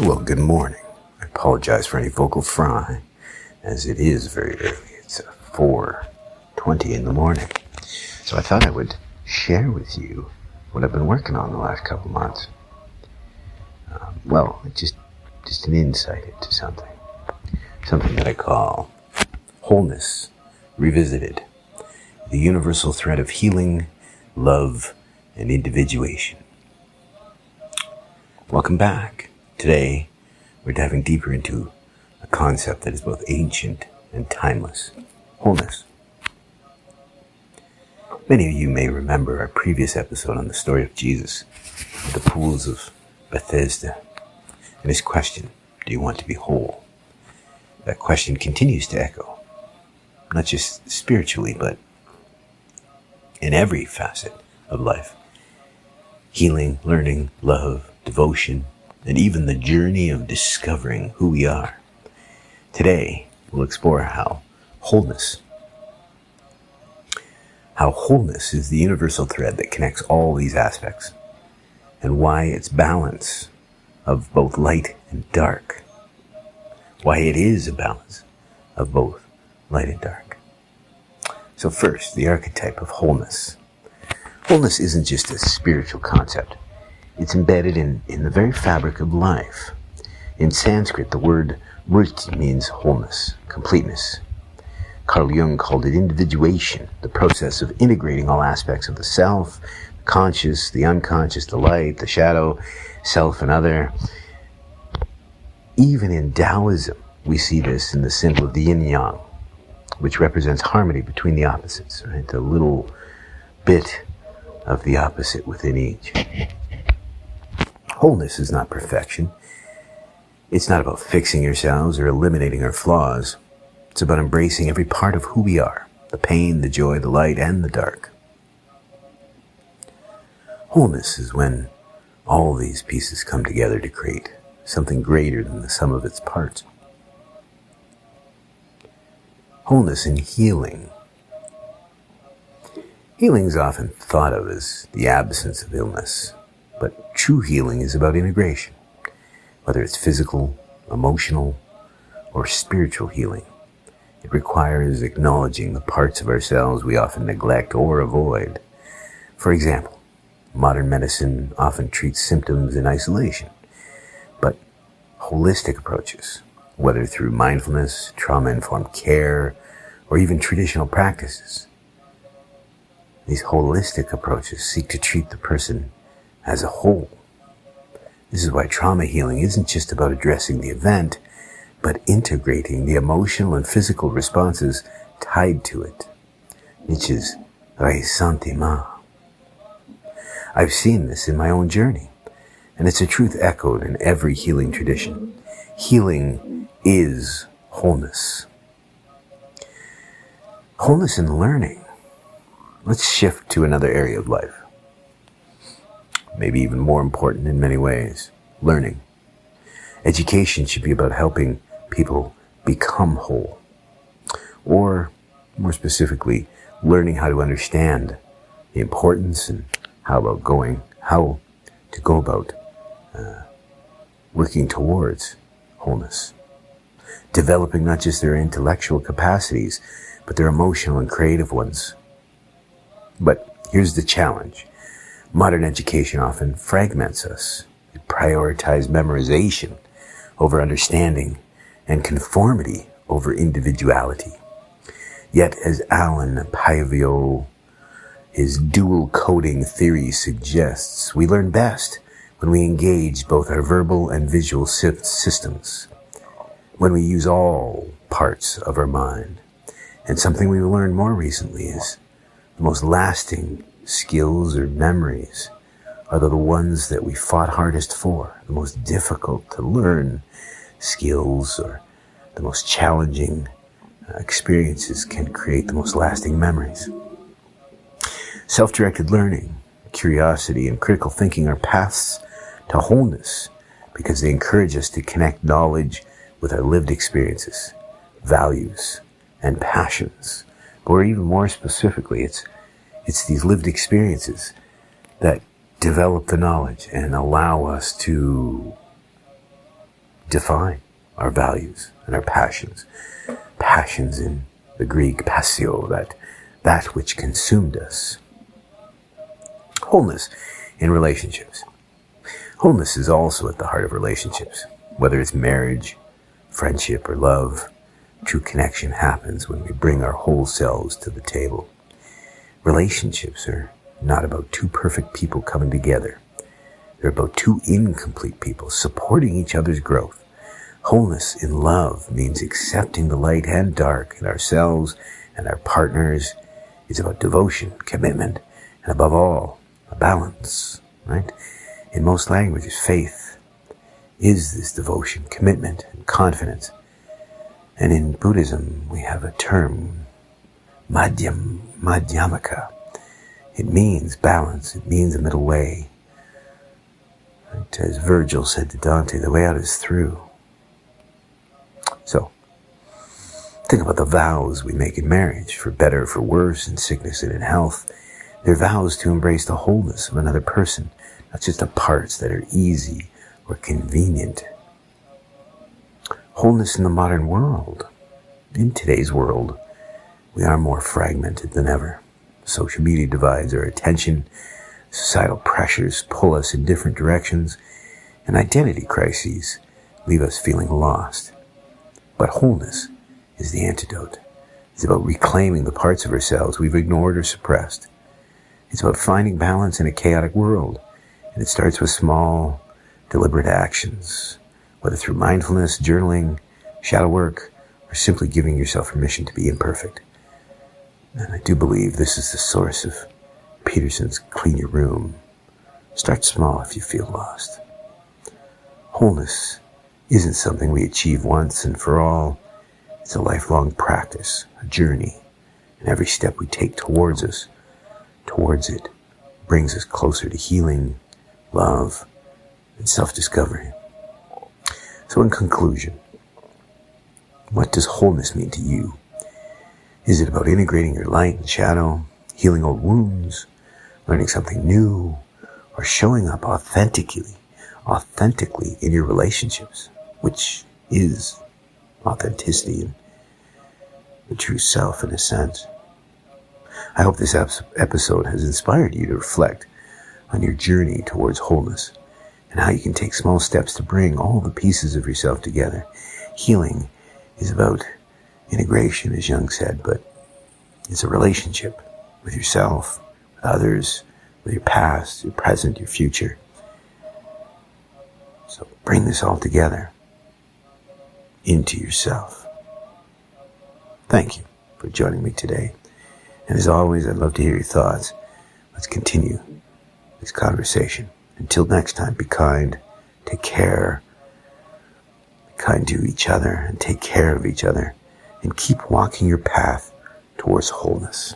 Well, good morning. I apologize for any vocal fry, as it is very early. It's 4:20 in the morning. So I thought I would share with you what I've been working on the last couple months. Just an insight into something that I call Wholeness Revisited, the universal thread of healing, love, and individuation. Welcome back. Today, we're diving deeper into a concept that is both ancient and timeless: wholeness. Many of you may remember our previous episode on the story of Jesus at the pools of Bethesda and his question, do you want to be whole? That question continues to echo, not just spiritually, but in every facet of life. Healing, learning, love, devotion, and even the journey of discovering who we are. Today, we'll explore how wholeness is the universal thread that connects all these aspects, and why its balance of both light and dark, why it is a balance of both light and dark. So first, the archetype of wholeness. Wholeness isn't just a spiritual concept. It's embedded in the very fabric of life. In Sanskrit, the word "rut" means wholeness, completeness. Carl Jung called it individuation, the process of integrating all aspects of the self, the conscious, the unconscious, the light, the shadow, self and other. Even in Taoism, we see this in the symbol of the yin-yang, which represents harmony between the opposites, right? The little bit of the opposite within each. Wholeness is not perfection. It's not about fixing yourselves or eliminating our flaws. It's about embracing every part of who we are, the pain, the joy, the light, and the dark. Wholeness is when all these pieces come together to create something greater than the sum of its parts. Wholeness and healing. Healing is often thought of as the absence of illness, but true healing is about integration, whether it's physical, emotional, or spiritual healing. It requires acknowledging the parts of ourselves we often neglect or avoid. For example, modern medicine often treats symptoms in isolation, but holistic approaches, whether through mindfulness, trauma-informed care, or even traditional practices, these holistic approaches seek to treat the person as a whole. This is why trauma healing isn't just about addressing the event, but integrating the emotional and physical responses tied to it. Nietzsche's ressentiment. I've seen this in my own journey, and it's a truth echoed in every healing tradition. Healing is wholeness. Wholeness in learning. Let's shift to another area of life. Maybe even more important in many ways, learning. Education should be about helping people become whole. Or, more specifically, learning how to understand the importance and how to go about working towards wholeness. Developing not just their intellectual capacities, but their emotional and creative ones. But here's the challenge. Modern education often fragments us. It prioritizes memorization over understanding and conformity over individuality. Yet, as Alan Paivio, his dual coding theory suggests, we learn best when we engage both our verbal and visual systems, when we use all parts of our mind. And something we've learned more recently is the most lasting skills or memories are the ones that we fought hardest for. The most difficult to learn skills or the most challenging experiences can create the most lasting memories. Self-directed learning, curiosity, and critical thinking are paths to wholeness because they encourage us to connect knowledge with our lived experiences, values, and passions. Or even more specifically, it's these lived experiences that develop the knowledge and allow us to define our values and our passions. Passions in the Greek, passio, that which consumed us. Wholeness in relationships. Wholeness is also at the heart of relationships. Whether it's marriage, friendship, or love, true connection happens when we bring our whole selves to the table. Relationships are not about two perfect people coming together. They're about two incomplete people supporting each other's growth. Wholeness in love means accepting the light and dark in ourselves and our partners. It's about devotion, commitment, and above all, a balance, right? In most languages, faith is this devotion, commitment, and confidence. And in Buddhism, we have a term, madhyamaka. It means balance. It means a middle way. Right? As Virgil said to Dante, the way out is through. So, think about the vows we make in marriage, for better, for worse, in sickness and in health. They're vows to embrace the wholeness of another person, not just the parts that are easy or convenient. Wholeness in the modern world. In today's world, we are more fragmented than ever. Social media divides our attention, societal pressures pull us in different directions, and identity crises leave us feeling lost. But wholeness is the antidote. It's about reclaiming the parts of ourselves we've ignored or suppressed. It's about finding balance in a chaotic world, and it starts with small, deliberate actions, whether through mindfulness, journaling, shadow work, or simply giving yourself permission to be imperfect. And I do believe this is the source of Peterson's Clean Your Room. Start small if you feel lost. Wholeness isn't something we achieve once and for all. It's a lifelong practice, a journey, and every step we take towards it, brings us closer to healing, love, and self-discovery. So in conclusion, what does wholeness mean to you? Is it about integrating your light and shadow, healing old wounds, learning something new, or showing up authentically in your relationships, which is authenticity and the true self in a sense? I hope this episode has inspired you to reflect on your journey towards wholeness and how you can take small steps to bring all the pieces of yourself together. Healing is about integration, as Jung said, but it's a relationship with yourself, with others, with your past, your present, your future. So bring this all together into yourself. Thank you for joining me today. And as always, I'd love to hear your thoughts. Let's continue this conversation. Until next time, be kind, take care, be kind to each other, and take care of each other, and keep walking your path towards wholeness.